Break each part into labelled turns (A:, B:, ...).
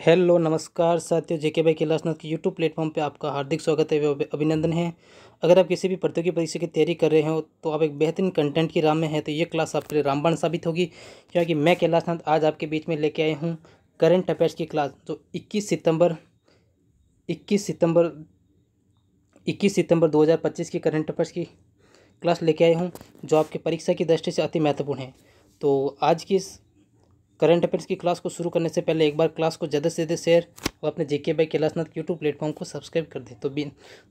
A: Hello नमस्कार साथियों, जेके भाई क्लासनाथ के यूट्यूब प्लेटफॉर्म पे आपका हार्दिक स्वागत है व अभिनंदन है। अगर आप किसी भी प्रतियोगी परीक्षा की तैयारी कर रहे हो तो आप एक बेहतरीन कंटेंट की राह में हैं तो ये क्लास आपके लिए रामबाण साबित होगी, क्योंकि मैं कैलाशनाथ आज आपके बीच में लेके आया हूँ करंट अफेयर्स की क्लास जो 21 सितंबर 2025 की करंट अफेयर्स की क्लास लेके आया हूँ, जो आपकी परीक्षा की दृष्टि से अति महत्वपूर्ण है। तो आज की इस करंट अफेयर्स की क्लास को शुरू करने से पहले एक बार क्लास को ज़्यादा से ज़्यादा शेयर और अपने जेके बाई कैलाशनाथ यूट्यूब प्लेटफॉर्म को सब्सक्राइब कर दें।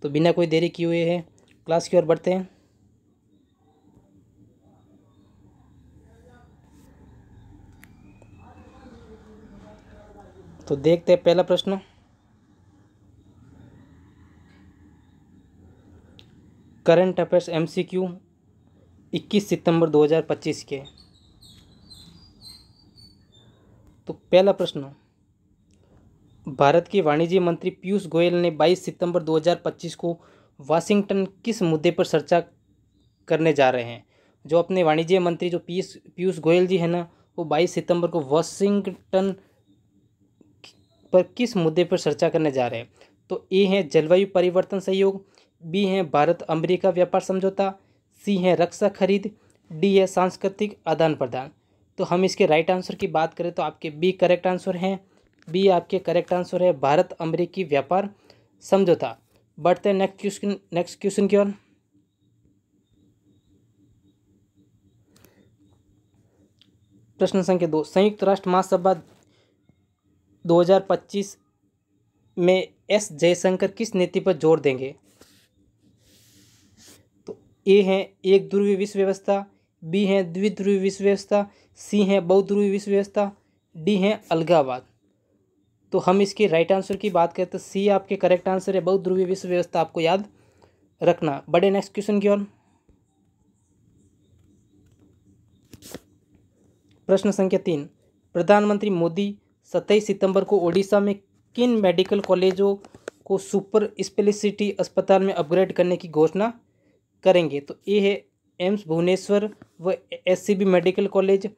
A: तो बिना कोई देरी किए हुए हैं क्लास की ओर बढ़ते हैं। तो देखते हैं पहला प्रश्न। करंट अफेयर्स MCQ 21 सितंबर 2025 के। तो पहला प्रश्न, भारत के वाणिज्य मंत्री पीयूष गोयल ने 22 सितंबर 2025 को वाशिंगटन किस मुद्दे पर चर्चा करने जा रहे हैं। जो अपने वाणिज्य मंत्री जो पीयूष गोयल जी है ना, वो 22 सितंबर को वाशिंगटन पर किस मुद्दे पर चर्चा करने जा रहे हैं। तो ए है जलवायु परिवर्तन सहयोग, बी है भारत अमेरिका व्यापार समझौता, सी है रक्षा खरीद, डी है सांस्कृतिक आदान प्रदान। तो हम इसके राइट आंसर की बात करें तो आपके बी करेक्ट आंसर हैं। बी आपके करेक्ट आंसर है भारत अमेरिकी व्यापार समझौता। बढ़ते हैं नेक्स्ट क्वेश्चन की ओर। प्रश्न संख्या 2, संयुक्त राष्ट्र महासभा 2025 में एस जयशंकर किस नीति पर जोर देंगे। तो ए है एक ध्रुवीय विश्व व्यवस्था, बी है द्विध्रुवीय विश्व व्यवस्था, सी है बहुध्रुवीय विश्व व्यवस्था, डी है अलगाववाद। तो हम इसके राइट आंसर की बात करें तो सी आपके करेक्ट आंसर है, बहुध्रुवीय विश्व व्यवस्था आपको याद रखना। बड़े नेक्स्ट क्वेश्चन की ओर। प्रश्न संख्या 3, प्रधानमंत्री मोदी 27 सितंबर को ओडिशा में किन मेडिकल कॉलेजों को सुपर स्पेशलिटी अस्पताल में अपग्रेड करने की घोषणा करेंगे। तो ये है एम्स भुवनेश्वर व SCB मेडिकल कॉलेज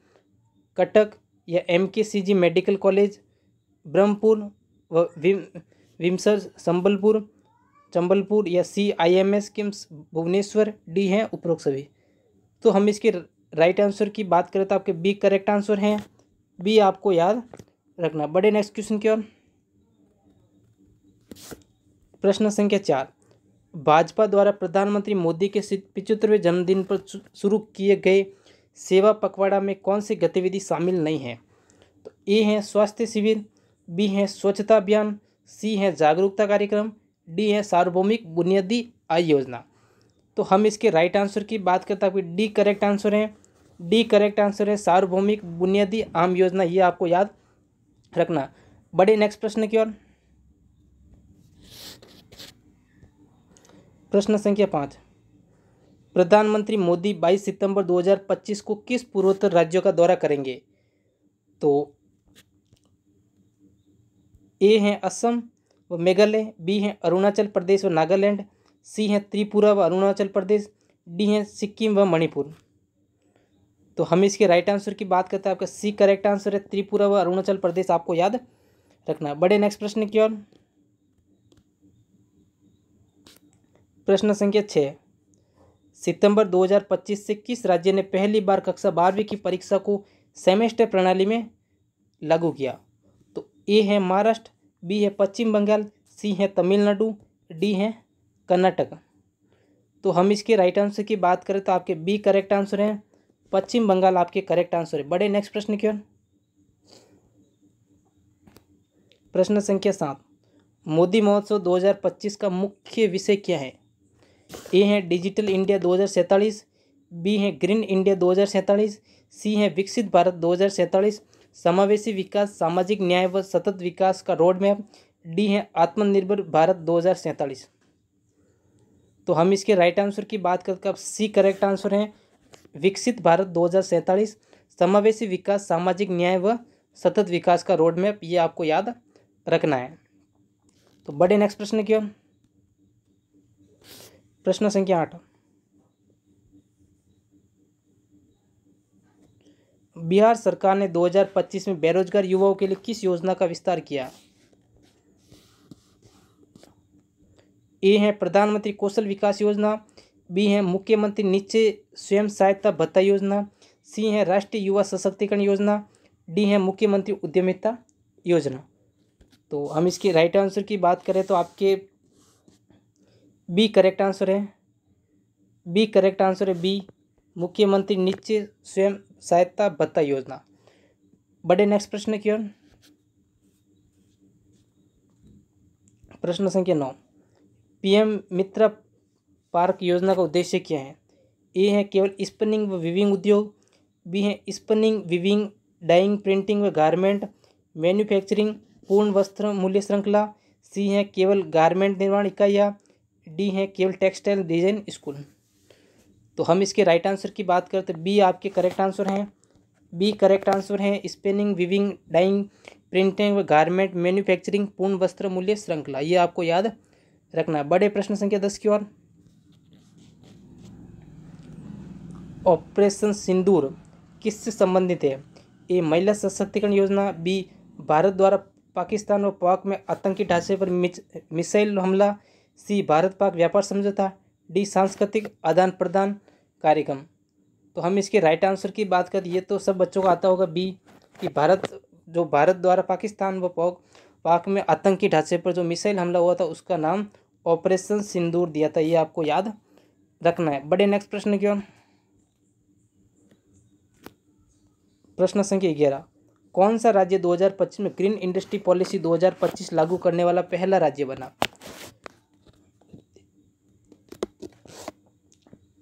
A: कटक, या MKCG मेडिकल कॉलेज ब्रह्मपुर व विमसर संबलपुर, या CIMS किम्स भुवनेश्वर, डी हैं उपरोक्त सभी। तो हम इसके राइट आंसर की बात करें तो आपके बी करेक्ट आंसर हैं, बी आपको याद रखना। बड़े नेक्स्ट क्वेश्चन की ओर। प्रश्न संख्या 4, भाजपा द्वारा प्रधानमंत्री मोदी के 75वें जन्मदिन पर शुरू किए गए सेवा पखवाड़ा में कौन सी गतिविधि शामिल नहीं है। तो ए है स्वास्थ्य शिविर, बी है स्वच्छता अभियान, सी है जागरूकता कार्यक्रम, डी है सार्वभौमिक बुनियादी आय योजना। तो हम इसके राइट आंसर की बात करते हैं, आपकी डी करेक्ट आंसर है। डी करेक्ट आंसर है सार्वभौमिक बुनियादी आम योजना, ये आपको याद रखना। बड़े नेक्स्ट प्रश्न की ओर। प्रश्न संख्या 5, प्रधानमंत्री मोदी 22 सितंबर 2025 को किस पूर्वोत्तर राज्यों का दौरा करेंगे। तो ए है असम व मेघालय, बी है अरुणाचल प्रदेश व नागालैंड, सी है त्रिपुरा व अरुणाचल प्रदेश, डी है सिक्किम व मणिपुर। तो हम इसके राइट आंसर की बात करते हैं, आपका सी करेक्ट आंसर है त्रिपुरा व अरुणाचल प्रदेश, आपको याद रखना। बड़े नेक्स्ट प्रश्न की ओर। प्रश्न संख्या 6, सितंबर 2025 से किस राज्य ने पहली बार कक्षा 12वीं की परीक्षा को सेमेस्टर प्रणाली में लागू किया। तो ए है महाराष्ट्र, बी है पश्चिम बंगाल, सी है तमिलनाडु, डी है कर्नाटक। तो हम इसके राइट आंसर की बात करें तो आपके बी करेक्ट आंसर है, पश्चिम बंगाल आपके करेक्ट आंसर है। बड़े नेक्स्ट प्रश्न की ओर। प्रश्न संख्या 7, मोदी महोत्सव 2025 का मुख्य विषय क्या है। ए है डिजिटल इंडिया 2047, बी है ग्रीन इंडिया 2047, सी है विकसित भारत 2047, समावेशी विकास सामाजिक न्याय व सतत विकास का रोड मैप, डी है आत्मनिर्भर भारत 2047। तो हम इसके राइट आंसर की बात करके आप सी करेक्ट आंसर है, विकसित भारत 2047 समावेशी विकास सामाजिक न्याय व सतत विकास का रोड मैप, ये आपको याद रखना है। तो बड़े नेक्स्ट प्रश्न की ओर। प्रश्न संख्या 8, बिहार सरकार ने 2025 में बेरोजगार युवाओं के लिए किस योजना का विस्तार किया। ए है प्रधानमंत्री कौशल विकास योजना, बी है मुख्यमंत्री निश्चय स्वयं सहायता भत्ता योजना, सी है राष्ट्रीय युवा सशक्तिकरण योजना, डी है मुख्यमंत्री उद्यमिता योजना। तो हम इसके राइट आंसर की बात करें तो आपके बी करेक्ट आंसर है। बी करेक्ट आंसर है, बी मुख्यमंत्री निश्चय स्वयं सहायता भत्ता योजना। बढ़े नेक्स्ट प्रश्न की ओर। प्रश्न संख्या 9, पीएम मित्र पार्क योजना का उद्देश्य क्या है? ए है केवल स्पिनिंग व वीविंग उद्योग, बी है स्पिनिंग वीविंग डाइंग प्रिंटिंग व गारमेंट मैन्युफैक्चरिंग पूर्ण वस्त्र मूल्य श्रृंखला, सी है केवल गारमेंट निर्माण इकाइयाँ, डी है केवल टेक्सटाइल डिजाइन स्कूल। तो हम इसके राइट आंसर की बात करते हैं, बी आपके करेक्ट आंसर हैं। बी करेक्ट आंसर है, स्पिनिंग वीविंग डाइंग प्रिंटिंग व गारमेंट मैन्युफैक्चरिंग पूर्ण वस्त्र मूल्य श्रृंखला। ये आपको याद रखना है। बड़े प्रश्न संख्या 10 की ओर। ऑपरेशन सिंदूर किससे संबंधित है? ए महिला सशक्तिकरण योजना, बी भारत द्वारा पाकिस्तान व पाक में आतंकी ढांचे पर मिसाइल हमला, सी भारत पाक व्यापार समझौता, डी सांस्कृतिक आदान प्रदान कार्यक्रम। तो हम इसके राइट आंसर की बात करें, ये तो सब बच्चों को आता होगा, बी कि भारत द्वारा पाकिस्तान व पाक में आतंकी ढांचे पर जो मिसाइल हमला हुआ था उसका नाम ऑपरेशन सिंदूर दिया था। ये आपको याद रखना है। बड़े नेक्स्ट प्रश्न की ओर। प्रश्न संख्या 11, कौन सा राज्य 2025 में ग्रीन इंडस्ट्री पॉलिसी 2025 लागू करने वाला पहला राज्य बना?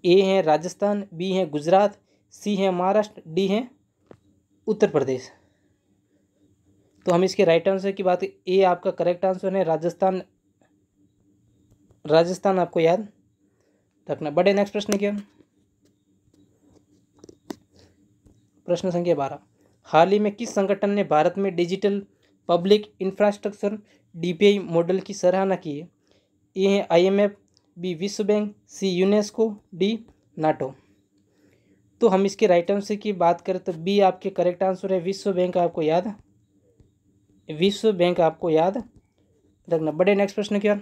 A: ए है राजस्थान, बी है गुजरात, सी है महाराष्ट्र, डी है उत्तर प्रदेश। तो हम इसके राइट आंसर की बात, ए आपका करेक्ट आंसर है, राजस्थान। राजस्थान आपको याद रखना। बड़े नेक्स्ट प्रश्न क्या? प्रश्न संख्या 12, हाल ही में किस संगठन ने भारत में digital public infrastructure DPI model की सराहना की है? ए है आईएमएफ, बी विश्व बैंक, सी यूनेस्को, डी नाटो। तो हम इसके राइट आंसर की बात करें तो बी आपके करेक्ट आंसर है, विश्व बैंक आपको याद रखना। बड़े नेक्स्ट प्रश्न क्या?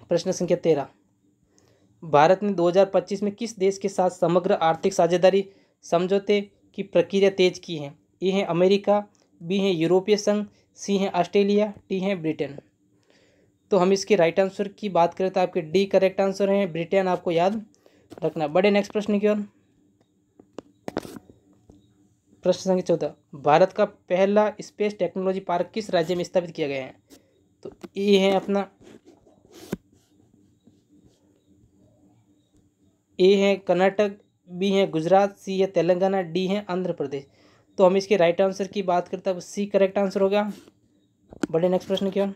A: प्रश्न संख्या 13, भारत ने 2025 में किस देश के साथ समग्र आर्थिक साझेदारी समझौते की प्रक्रिया तेज की है? ए है अमेरिका, बी है यूरोपीय संघ, सी है ऑस्ट्रेलिया, डी है ब्रिटेन। तो हम इसके राइट आंसर की बात करें तो आपके डी करेक्ट आंसर है, ब्रिटेन आपको याद रखना। बड़े नेक्स्ट प्रश्न की ओर। प्रश्न संख्या 14, भारत का पहला स्पेस टेक्नोलॉजी पार्क किस राज्य में स्थापित किया गया है? तो ए है अपना ए है कर्नाटक, बी है गुजरात, सी है तेलंगाना, डी है आंध्र प्रदेश। तो हम इसके राइट आंसर की बात करते हैं, सी करेक्ट आंसर होगा। बड़े नेक्स्ट प्रश्न क्या?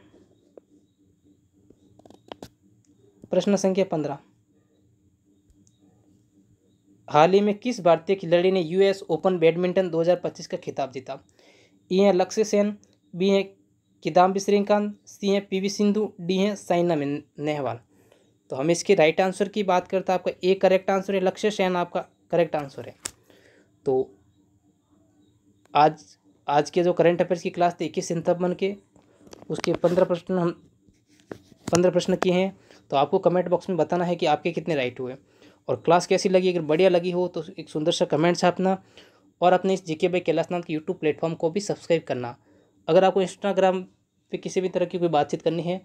A: प्रश्न संख्या 15, हाल ही में किस भारतीय खिलाड़ी ने यूएस ओपन बैडमिंटन 2025 का खिताब जीता? ए है लक्ष्य सेन, बी है किदाम्बी श्रीकांत, सी है पीवी सिंधु, डी है साइना नेहवाल। तो हम इसके राइट आंसर की बात करते हैं, आपका ए करेक्ट आंसर है, लक्ष्य सेन आपका करेक्ट आंसर है। तो आज के जो करंट अफेयर्स की क्लास थी 21 सितंबर के, उसके 15 प्रश्न किए हैं। तो आपको कमेंट बॉक्स में बताना है कि आपके कितने राइट हुए और क्लास कैसी लगी। अगर बढ़िया लगी हो तो एक सुंदर सा कमेंट छापना और अपने इस जीके बाय कैलाश नाथ के यूट्यूब प्लेटफॉर्म को भी सब्सक्राइब करना। अगर आपको इंस्टाग्राम पे किसी भी तरह की कोई बातचीत करनी है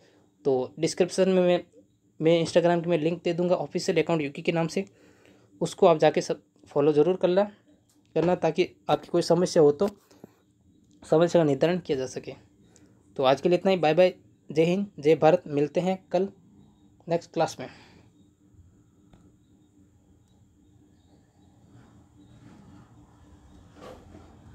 A: तो डिस्क्रिप्शन में मैं इंस्टाग्राम की मैं लिंक दे दूंगा, ऑफिशियल अकाउंट यूकी के नाम से, उसको आप जाके सब फॉलो ज़रूर करना ताकि आपकी कोई समस्या हो तो समस्या का निर्धारण किया जा सके। तो आज के लिए इतना ही। बाय बाय, जय हिंद, जय भारत। मिलते हैं कल नेक्स्ट क्लास में।